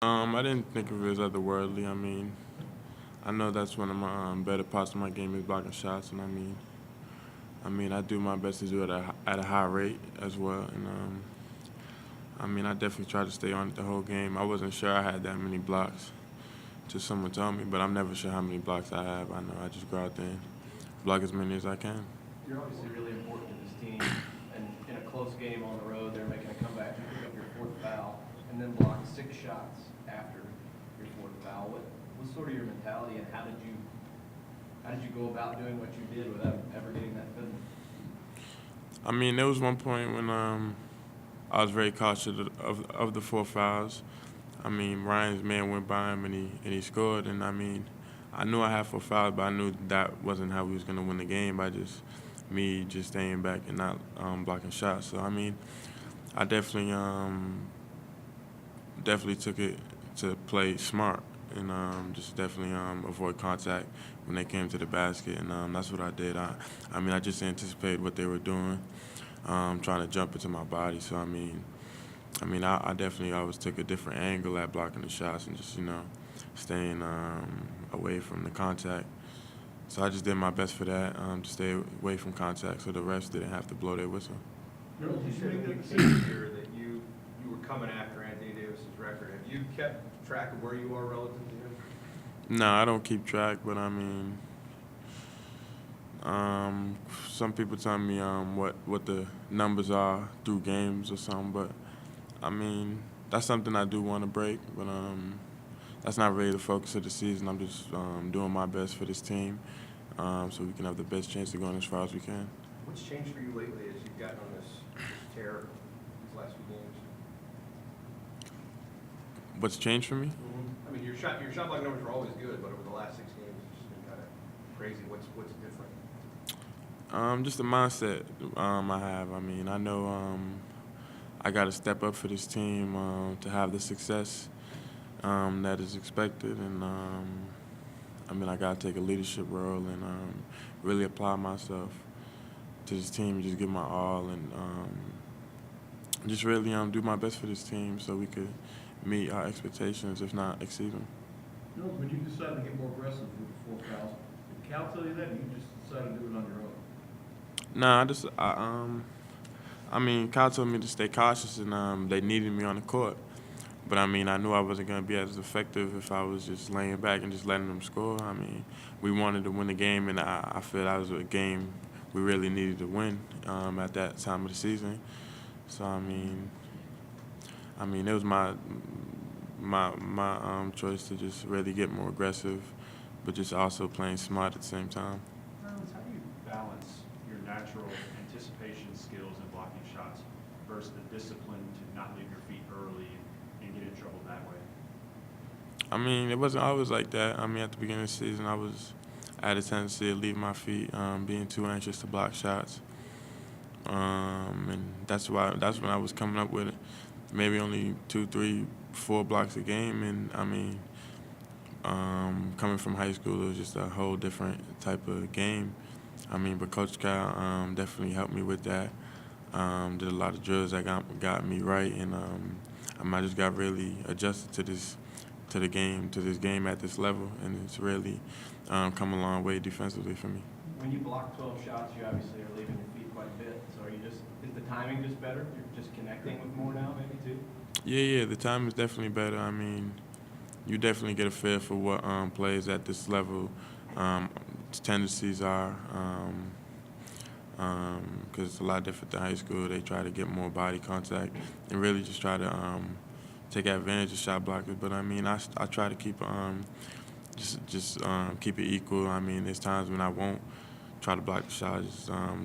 I didn't think of it as otherworldly. I mean, I know that's one of my better parts of my game is blocking shots, and I mean, I do my best to do it at a high rate as well. And I mean, I definitely try to stay on it the whole game. I wasn't sure I had that many blocks till someone told me, but I'm never sure how many blocks I have. I know I just go out there and block as many as I can. You're obviously really important to this team, and in a close game on the road, they're making a comeback. You pick up your fourth foul, and then block 6 shots after your fourth foul. What was sort of your mentality, and how did you go about doing what you did without ever getting that feeling? I mean, there was one point when I was very cautious of the 4 fouls. I mean, Ryan's man went by him and he scored, and I mean, I knew I had 4 fouls, but I knew that wasn't how we was gonna win the game by just me just staying back and not blocking shots. So I mean, I definitely took it to play smart and just definitely avoid contact when they came to the basket, and that's what I did. I mean, I just anticipated what they were doing, trying to jump into my body. So I definitely always took a different angle at blocking the shots and just staying away from the contact. So I just did my best for that, to stay away from contact, so the refs didn't have to blow their whistle. Nerlens, you said when you came here that you were coming after Anthony Davis's record. Have you kept track of where you are relative to him? No, I don't keep track, but I mean, some people tell me what the numbers are through games or something, but I mean, that's something I do want to break, but that's not really the focus of the season. I'm just doing my best for this team, so we can have the best chance of going as far as we can. What's changed for you lately as you've gotten on this tear these last few games? What's changed for me? I mean, your shot block numbers were always good, but over the last 6 games, it's just been kind of crazy. What's different? Just the mindset I have. I mean, I know I got to step up for this team to have the success that is expected, and I mean, I got to take a leadership role and really apply myself to this team, just give my all, and just really do my best for this team so we could meet our expectations, if not exceed them. Nerlens, when you decided to get more aggressive with the 4 fouls, did Cal tell you that, or you just decided to do it on your own? Nah, I mean, Kyle told me to stay cautious, and they needed me on the court. But I mean, I knew I wasn't going to be as effective if I was just laying back and just letting them score. I mean, we wanted to win the game, and I feel that was a game we really needed to win at that time of the season. So I mean, it was my choice to just really get more aggressive, but just also playing smart at the same time. Nerlens, how do you balance your natural anticipation skills in blocking shots versus the discipline to not leave your feet early and get in trouble that way? I mean, it wasn't always like that. I mean, at the beginning of the season, I had a tendency to leave my feet, being too anxious to block shots, and that's when I was coming up with maybe only 2, 3, 4 blocks a game, and I mean, coming from high school, it was just a whole different type of game. I mean, but Coach Cal definitely helped me with that. Did a lot of drills that got me right, and I just got really adjusted to this game at this level, and it's really come a long way defensively for me. When you block 12 shots, you obviously are leaving your feet quite a bit. So is the timing just better? You're just connecting with more now, maybe too? Yeah, the time is definitely better. I mean, you definitely get a feel for what players at this level tendencies are, because it's a lot different than high school. They try to get more body contact and really just try to take advantage of shot blockers. But I mean, I try to keep just keep it equal. I mean, there's times when I won't try to block the shot,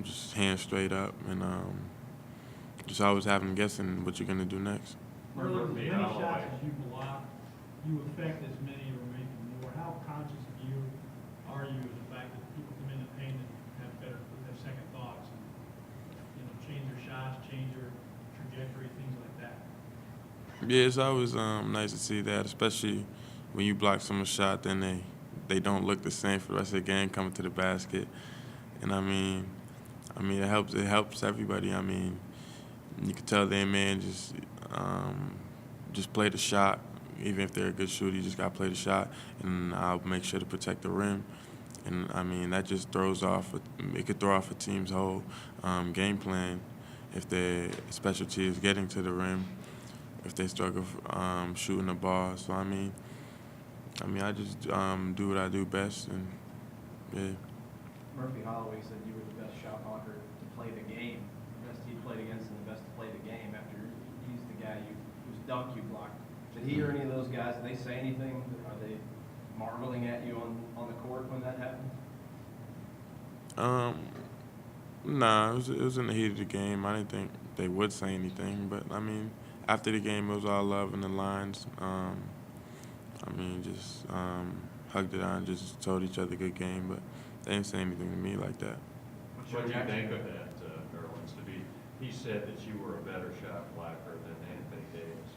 just hands straight up, and just always have them guessing what you're gonna do next. Nerlens, as many Yeah, all the shots way. as you block, you affect as many or maybe more. How conscious of you are you of the fact that people come in the paint and have second thoughts, and change their shots, change their trajectory, things like that? Yeah, it's always nice to see that, especially when you block someone's shot, then they don't look the same for the rest of the game coming to the basket. And it helps everybody. I mean, you can tell their man just play the shot even if they're a good shooter, you just got to play the shot, and I'll make sure to protect the rim. And, I mean, that just it could throw off a team's whole game plan if their specialty is getting to the rim, if they struggle shooting the ball. So, I mean, I just do what I do best, and, yeah. Murphy Holloway said you were the best shot blocker to play the game, the best he played against and the best to play the game after he's the guy whose dunk you blocked. Did he or any of those guys, did they say anything? Are they marveling at you on the court when that happened? Nah, it was in the heat of the game. I didn't think they would say anything, but, I mean, after the game, it was all love in the lines. Just hugged it out and just told each other good game, but they didn't say anything to me like that. What do you think of that, Nerlens? He said that you were a better shot blocker than Anthony Davis.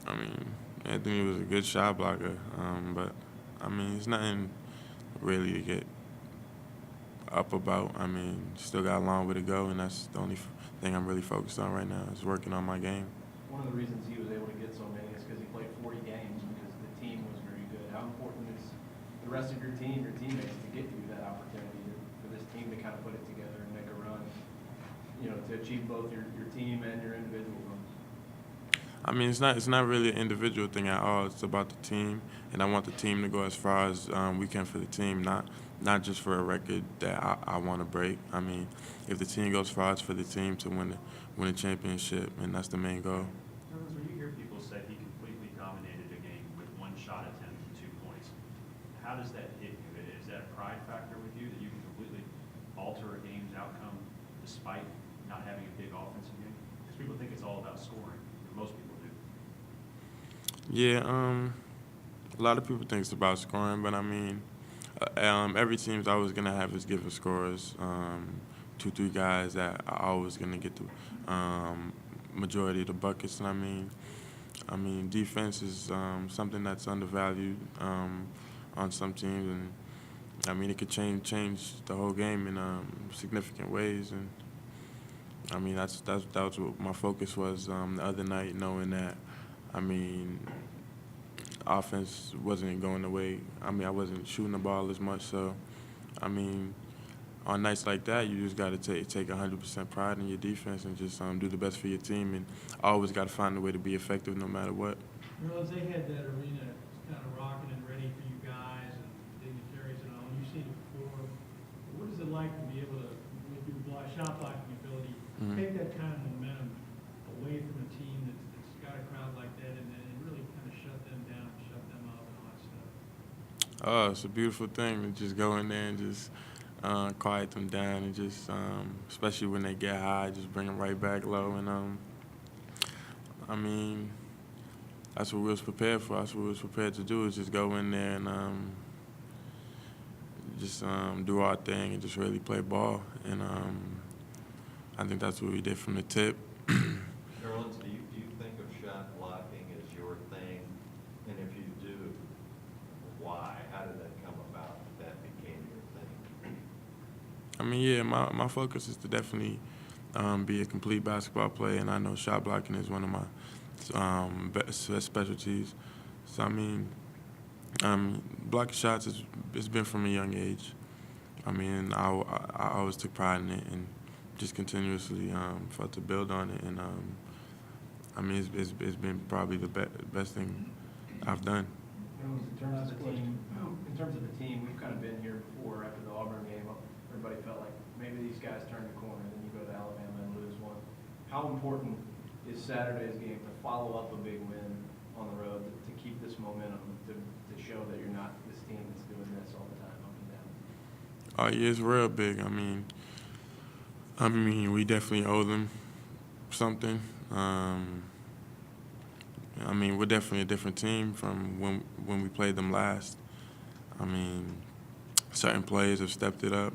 I mean, Anthony was a good shot blocker, but, I mean, it's nothing really to get up about. I mean, still got a long way to go, and that's the only thing I'm really focused on right now is working on my game. One of the reasons he was able to get so many is because he played 40 games because the team was very good. How important is the rest of your team, your teammates, to get you that opportunity for this team to kind of put it together and make a run, to achieve both your team and your individual runs? I mean, it's not really an individual thing at all. It's about the team, and I want the team to go as far as we can for the team, not just for a record that I want to break. I mean, if the team goes far, it's for the team to win a championship, and that's the main goal. Nerlens, when you hear people say he completely dominated a game with one shot attempt and 2 points, how does that hit you? Is that a pride factor with you that you can completely alter a game's outcome despite not having a big offensive game? Because people think it's all about scoring. Most people do. Yeah, a lot of people think it's about scoring, but I mean, every team's always gonna have its given scorers. 2-3 guys that are always gonna get the majority of the buckets. And I mean, defense is something that's undervalued on some teams, and I mean, it could change the whole game in significant ways. And I mean, that was what my focus was the other night, knowing that, I mean, offense wasn't going the way. I mean, I wasn't shooting the ball as much. So, I mean, on nights like that, you just got to take 100% pride in your defense and just do the best for your team. And always got to find a way to be effective no matter what. As they had that arena kind of rocking and ready for you guys and dignitaries and all, you've seen it before. What is it like to be able to, with your shot blocking ability, take that kind of momentum away from a team that's got a crowd like that and really kind of shut them down, shut them up and all that stuff? Oh, it's a beautiful thing to just go in there and just quiet them down and just, especially when they get high, just bring them right back low. And, I mean, that's what we was prepared for. That's what we was prepared to do, is just go in there and just do our thing and just really play ball. And I think that's what we did from the tip. Nerlens, do you think of shot blocking as your thing? And if you do, why? How did that come about that became your thing? I mean, yeah, my focus is to definitely be a complete basketball player, and I know shot blocking is one of my best specialties. So, I mean, blocking shots it's been from a young age. I mean, I always took pride in it and just continuously fought to build on it. And, I mean, it's been probably the best thing I've done. In terms of the team, we've kind of been here before after the Auburn game. Everybody felt like maybe these guys turned the corner, then you go to Alabama and lose one. How important is Saturday's game to follow up a big win on the road to keep this momentum, to show that you're not this team that's doing this all the time, up and down? Oh, yeah, it's real big. I mean, we definitely owe them something. I mean, we're definitely a different team from when we played them last. I mean, certain players have stepped it up,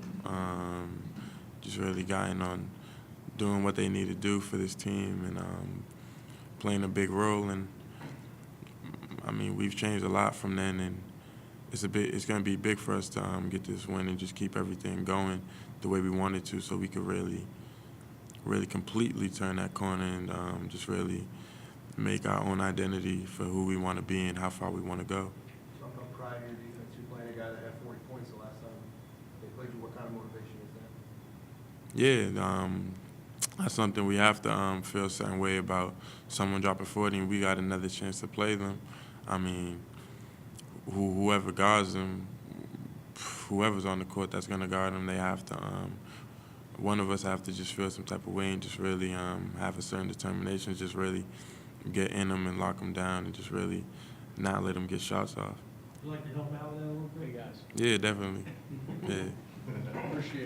just really gotten on doing what they need to do for this team and playing a big role. And I mean, we've changed a lot from then, and it's going to be big for us to get this win and just keep everything going the way we wanted to, so we could really completely turn that corner and just really make our own identity for who we want to be and how far we want to go. Talk about pride in your defense. You're playing a guy that had 40 points the last time they played you. What kind of motivation is that? Yeah, that's something we have to feel a certain way about. Someone dropping 40 and we got another chance to play them. I mean, whoever guards them, whoever's on the court that's going to guard them, they have to, one of us have to just feel some type of way and just really have a certain determination, just really get in them and lock them down and just really not let them get shots off. Would you like to help out with that a little bit, guys? Yeah, definitely. Yeah. Appreciate it.